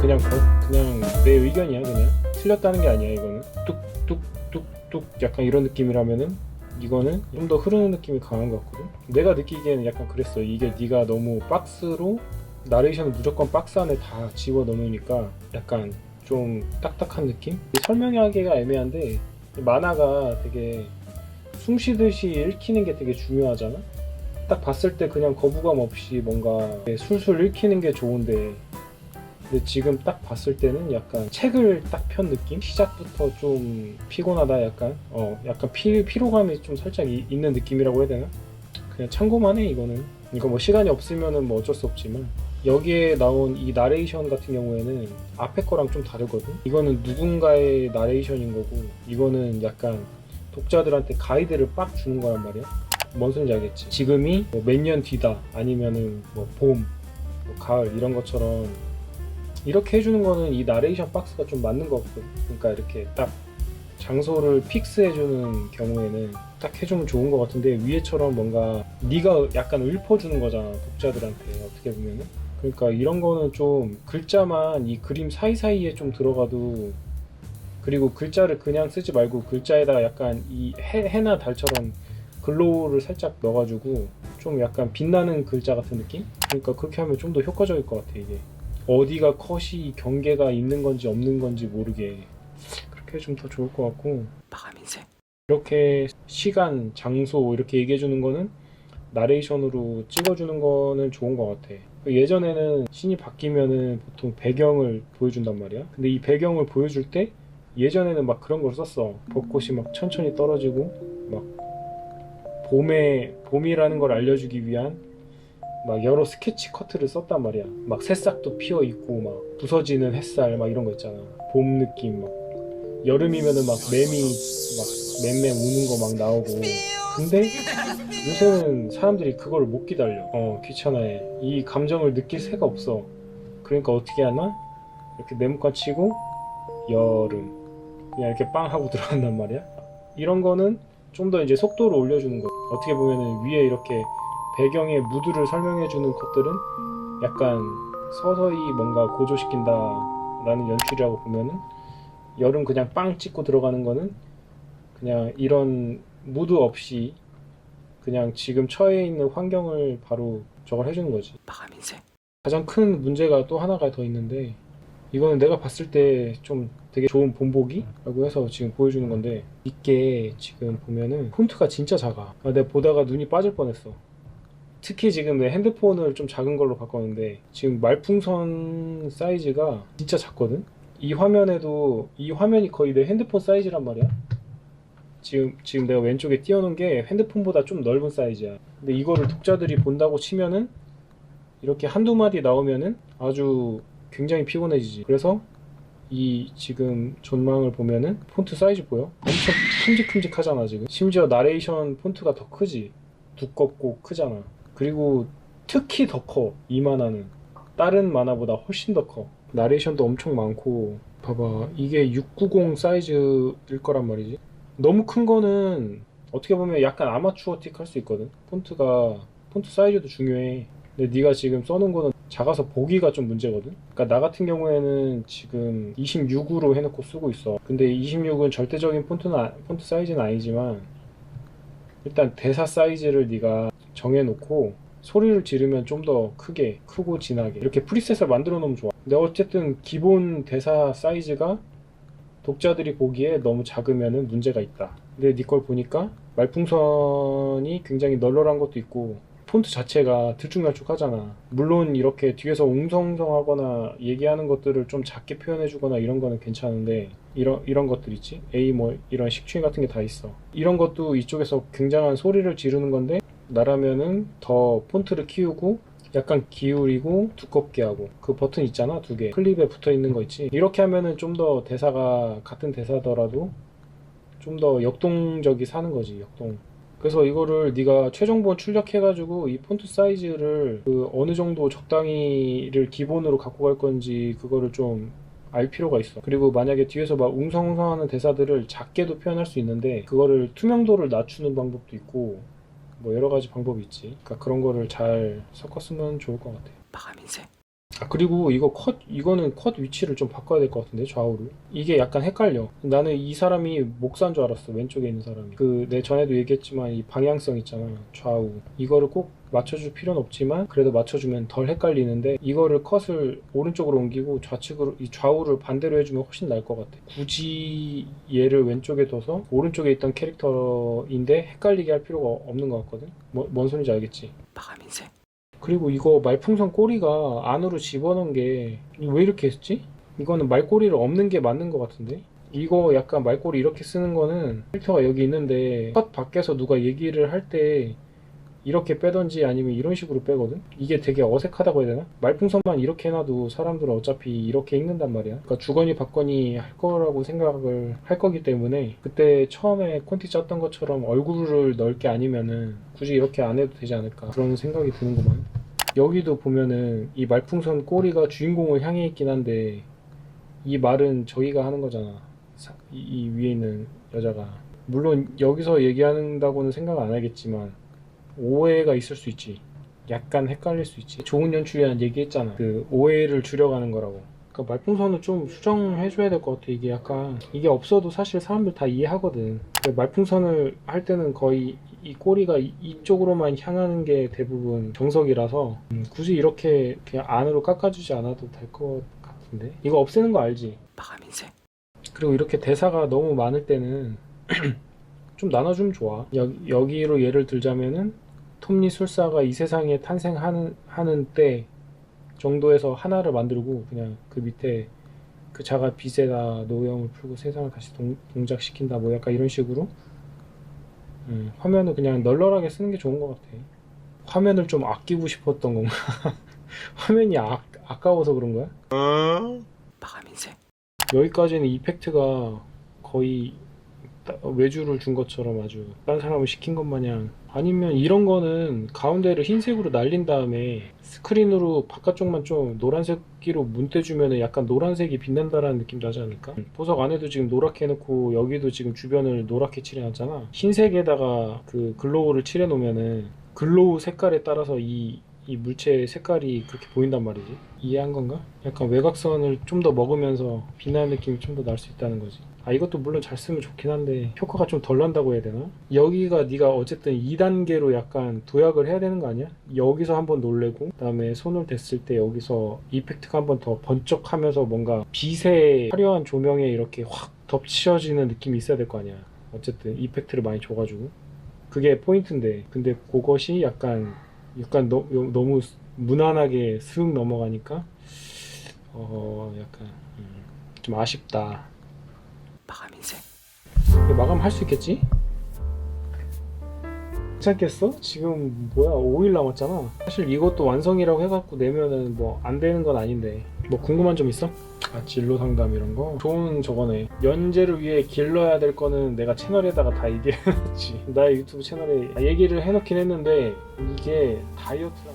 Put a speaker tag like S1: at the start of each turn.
S1: 그냥 내 의견이야. 그냥 틀렸다는 게 아니야. 이거는 뚝뚝뚝뚝 약간 이런 느낌이라면은 이거는 좀 더 흐르는 느낌이 강한 것 같거든. 내가 느끼기에는 약간 그랬어. 이게 네가 너무 박스로 나레이션을 무조건 박스 안에 다 집어넣으니까 약간 좀 딱딱한 느낌? 설명하기가 애매한데 만화가 되게 숨 쉬듯이 읽히는 게 되게 중요하잖아. 딱 봤을 때 그냥 거부감 없이 뭔가 술술 읽히는 게 좋은데, 근데 지금 딱 봤을 때는 약간 책을 딱 편 느낌? 시작부터 좀 피곤하다 약간 약간 피로감이 좀 살짝 있는 느낌이라고 해야 되나? 그냥 참고만 해. 이거는 이거 뭐 시간이 없으면은 뭐 어쩔 수 없지만, 여기에 나온 이 나레이션 같은 경우에는 앞에 거랑 좀 다르거든. 이거는 누군가의 나레이션인 거고, 이거는 약간 독자들한테 가이드를 빡 주는 거란 말이야. 뭔 소리인지 알겠지? 지금이 뭐 몇 년 뒤다, 아니면은 뭐 봄, 뭐 가을 이런 것처럼 이렇게 해주는 거는 이 나레이션 박스가 좀 맞는 것 같거든. 그러니까 이렇게 딱 장소를 픽스해주는 경우에는 딱 해주면 좋은 것 같은데, 위에처럼 뭔가 네가 약간 읊어주는 거잖아, 독자들한테. 어떻게 보면은. 그러니까 이런 거는 좀 글자만 이 그림 사이사이에 좀 들어가도, 그리고 글자를 그냥 쓰지 말고 글자에다가 약간 이 해나 달처럼 글로우를 살짝 넣어가지고 좀 약간 빛나는 글자 같은 느낌? 그러니까 그렇게 하면 좀 더 효과적일 것 같아. 이게 어디가 컷이 경계가 있는 건지 없는 건지 모르게 그렇게 좀 더 좋을 것 같고,
S2: 바가민세.
S1: 이렇게 시간, 장소 이렇게 얘기해 주는 거는 나레이션으로 찍어주는 거는 좋은 것 같아. 예전에는 씬이 바뀌면은 보통 배경을 보여준단 말이야. 근데 이 배경을 보여줄 때 예전에는 막 그런 걸 썼어. 벚꽃이 막 천천히 떨어지고 막 봄이라는 걸 알려주기 위한 막 여러 스케치 커트를 썼단 말이야. 막 새싹도 피어 있고 막 부서지는 햇살 막 이런 거 있잖아. 봄 느낌 막. 여름이면은 막 매미 막 맴매 우는 거 막 나오고. 근데 요새는 사람들이 그걸 못 기다려. 귀찮아해. 이 감정을 느낄 새가 없어. 그러니까 어떻게 하나? 이렇게 네모칸 치고 여름 그냥 이렇게 빵 하고 들어간단 말이야. 이런 거는 좀 더 이제 속도를 올려주는 거. 어떻게 보면은 위에 이렇게 배경의 무드를 설명해주는 것들은 약간 서서히 뭔가 고조시킨다라는 연출이라고 보면은, 여름 그냥 빵 찍고 들어가는 거는 그냥 이런 무드 없이 그냥 지금 처해 있는 환경을 바로 저걸 해주는 거지.
S2: 바가민세.
S1: 가장 큰 문제가 또 하나가 더 있는데, 이거는 내가 봤을 때 좀 되게 좋은 본보기라고 해서 지금 보여주는 건데, 이게 지금 보면은 폰트가 진짜 작아. 내가 보다가 눈이 빠질 뻔했어. 특히 지금 내 핸드폰을 좀 작은 걸로 바꿨는데 지금 말풍선 사이즈가 진짜 작거든? 이 화면에도 이 화면이 거의 내 핸드폰 사이즈란 말이야. 지금 내가 왼쪽에 띄워놓은 게 핸드폰보다 좀 넓은 사이즈야. 근데 이거를 독자들이 본다고 치면은 이렇게 한두 마디 나오면은 아주 굉장히 피곤해지지. 그래서 이 지금 전망을 보면은 폰트 사이즈 보여? 엄청 큼직큼직하잖아 지금. 심지어 나레이션 폰트가 더 크지. 두껍고 크잖아. 그리고 특히 더 커. 이 만화는 다른 만화보다 훨씬 더 커. 나레이션도 엄청 많고. 봐봐, 이게 690 사이즈일 거란 말이지. 너무 큰 거는 어떻게 보면 약간 아마추어틱 할 수 있거든. 폰트 사이즈도 중요해. 근데 네가 지금 써놓은 거는 작아서 보기가 좀 문제거든. 그러니까 나 같은 경우에는 지금 26으로 해놓고 쓰고 있어. 근데 26은 절대적인 폰트 사이즈는 아니지만, 일단 대사 사이즈를 네가 정해놓고 소리를 지르면 좀 더 크고 진하게 이렇게 프리셋을 만들어 놓으면 좋아. 근데 어쨌든 기본 대사 사이즈가 독자들이 보기에 너무 작으면 문제가 있다. 근데 네 걸 보니까 말풍선이 굉장히 널널한 것도 있고 폰트 자체가 들쭉날쭉하잖아. 물론 이렇게 뒤에서 웅성웅성하거나 얘기하는 것들을 좀 작게 표현해주거나 이런 거는 괜찮은데, 이런 것들 있지? 뭐 이런 식충 같은 게 다 있어. 이런 것도 이쪽에서 굉장한 소리를 지르는 건데, 나라면은 더 폰트를 키우고 약간 기울이고 두껍게 하고, 그 버튼 있잖아, 두 개 클립에 붙어 있는 거 있지. 이렇게 하면은 좀 더 대사가 같은 대사더라도 좀 더 역동적이 사는 거지, 역동. 그래서 이거를 네가 최종본 출력해가지고 이 폰트 사이즈를 그 어느 정도 적당히를 기본으로 갖고 갈 건지 그거를 좀 알 필요가 있어. 그리고 만약에 뒤에서 막 웅성웅성하는 대사들을 작게도 표현할 수 있는데, 그거를 투명도를 낮추는 방법도 있고 뭐 여러 가지 방법이 있지. 그러니까 그런 거를 잘 섞었으면 좋을 것 같아.
S2: 바가민세.
S1: 아, 그리고 이거는 컷 위치를 좀 바꿔야 될 것 같은데, 좌우를. 이게 약간 헷갈려. 나는 이 사람이 목사인 줄 알았어, 왼쪽에 있는 사람이. 내 전에도 얘기했지만 이 방향성 있잖아, 좌우. 이거를 꼭 맞춰줄 필요는 없지만 그래도 맞춰주면 덜 헷갈리는데, 이거를 컷을 오른쪽으로 옮기고 좌측으로, 이 좌우를 반대로 해주면 훨씬 나을 것 같아. 굳이 얘를 왼쪽에 둬서 오른쪽에 있던 캐릭터인데 헷갈리게 할 필요가 없는 것 같거든. 뭔 소리인지 알겠지?
S2: 바가민생.
S1: 그리고 이거 말풍선 꼬리가 안으로 집어넣은 게 왜 이렇게 했지? 이거는 말꼬리를 없는 게 맞는 것 같은데? 이거 약간 말꼬리 이렇게 쓰는 거는 필터가 여기 있는데 컷 밖에서 누가 얘기를 할 때 이렇게 빼던지 아니면 이런 식으로 빼거든? 이게 되게 어색하다고 해야 되나? 말풍선만 이렇게 해놔도 사람들은 어차피 이렇게 읽는단 말이야. 그러니까 주거니 받거니 할 거라고 생각을 할 거기 때문에 그때 처음에 콘티 짰던 것처럼 얼굴을 넣을 게 아니면은 굳이 이렇게 안 해도 되지 않을까 그런 생각이 드는구만. 여기도 보면은 이 말풍선 꼬리가 주인공을 향해 있긴 한데 이 말은 저희가 하는 거잖아. 이 위에 있는 여자가. 물론 여기서 얘기한다고는 생각 안 하겠지만 오해가 있을 수 있지. 약간 헷갈릴 수 있지. 좋은 연출이라는 얘기했잖아. 그 오해를 줄여가는 거라고. 그러니까 말풍선은 좀 수정해줘야 될 것 같아. 이게 약간 이게 없어도 사실 사람들 다 이해하거든. 말풍선을 할 때는 거의 이 꼬리가 이쪽으로만 향하는 게 대부분 정석이라서 굳이 이렇게 그냥 안으로 깎아주지 않아도 될 것 같은데. 이거 없애는 거 알지?
S2: 바가민생.
S1: 그리고 이렇게 대사가 너무 많을 때는 좀 나눠주면 좋아. 여기로 예를 들자면은 톱니 술사가 이 세상에 탄생하는 때 정도에서 하나를 만들고 그냥 그 밑에 그 자가 빛에다 노여움을 풀고 세상을 다시 동작시킨다 뭐 약간 이런 식으로 화면을 그냥 널널하게 쓰는 게 좋은 것 같아. 화면을 좀 아끼고 싶었던 건가? 화면이 아까워서 그런 거야?
S2: 바가민생.
S1: 여기까지는 이펙트가 거의 외주를 준 것처럼 아주 딴 사람을 시킨 것 마냥. 아니면 이런 거는 가운데를 흰색으로 날린 다음에 스크린으로 바깥쪽만 좀 노란색기로 문대주면 약간 노란색이 빛난다라는 느낌 나지 않을까? 보석 안에도 지금 노랗게 해놓고 여기도 지금 주변을 노랗게 칠해놨잖아. 흰색에다가 그 글로우를 칠해놓으면은 글로우 색깔에 따라서 이 물체의 색깔이 그렇게 보인단 말이지. 이해한 건가? 약간 외곽선을 좀 더 먹으면서 빛나는 느낌이 좀 더 날 수 있다는 거지. 아, 이것도 물론 잘 쓰면 좋긴 한데 효과가 좀 덜 난다고 해야 되나? 여기가 네가 어쨌든 2단계로 약간 도약을 해야 되는 거 아니야? 여기서 한번 놀래고 그다음에 손을 댔을 때 여기서 이펙트가 한번 더 번쩍하면서 뭔가 빛의 화려한 조명에 이렇게 확 덮치어지는 느낌이 있어야 될 거 아니야. 어쨌든 이펙트를 많이 줘가지고 그게 포인트인데, 근데 그것이 약간 너무 무난하게 슥 넘어가니까 약간 좀 아쉽다.
S2: 바가민생.
S1: 마감할 수 있겠지? 괜찮겠어? 지금 뭐야 5일 남았잖아. 사실 이것도 완성이라고 해갖고 내면은 뭐 안 되는 건 아닌데. 뭐 궁금한 점 있어? 아, 진로 상담 이런 거? 좋은 저거네. 연재를 위해 길러야 될 거는 내가 채널에다가 다 얘기해놨지. 나의 유튜브 채널에 얘기를 해놓긴 했는데 이게 다이어트랑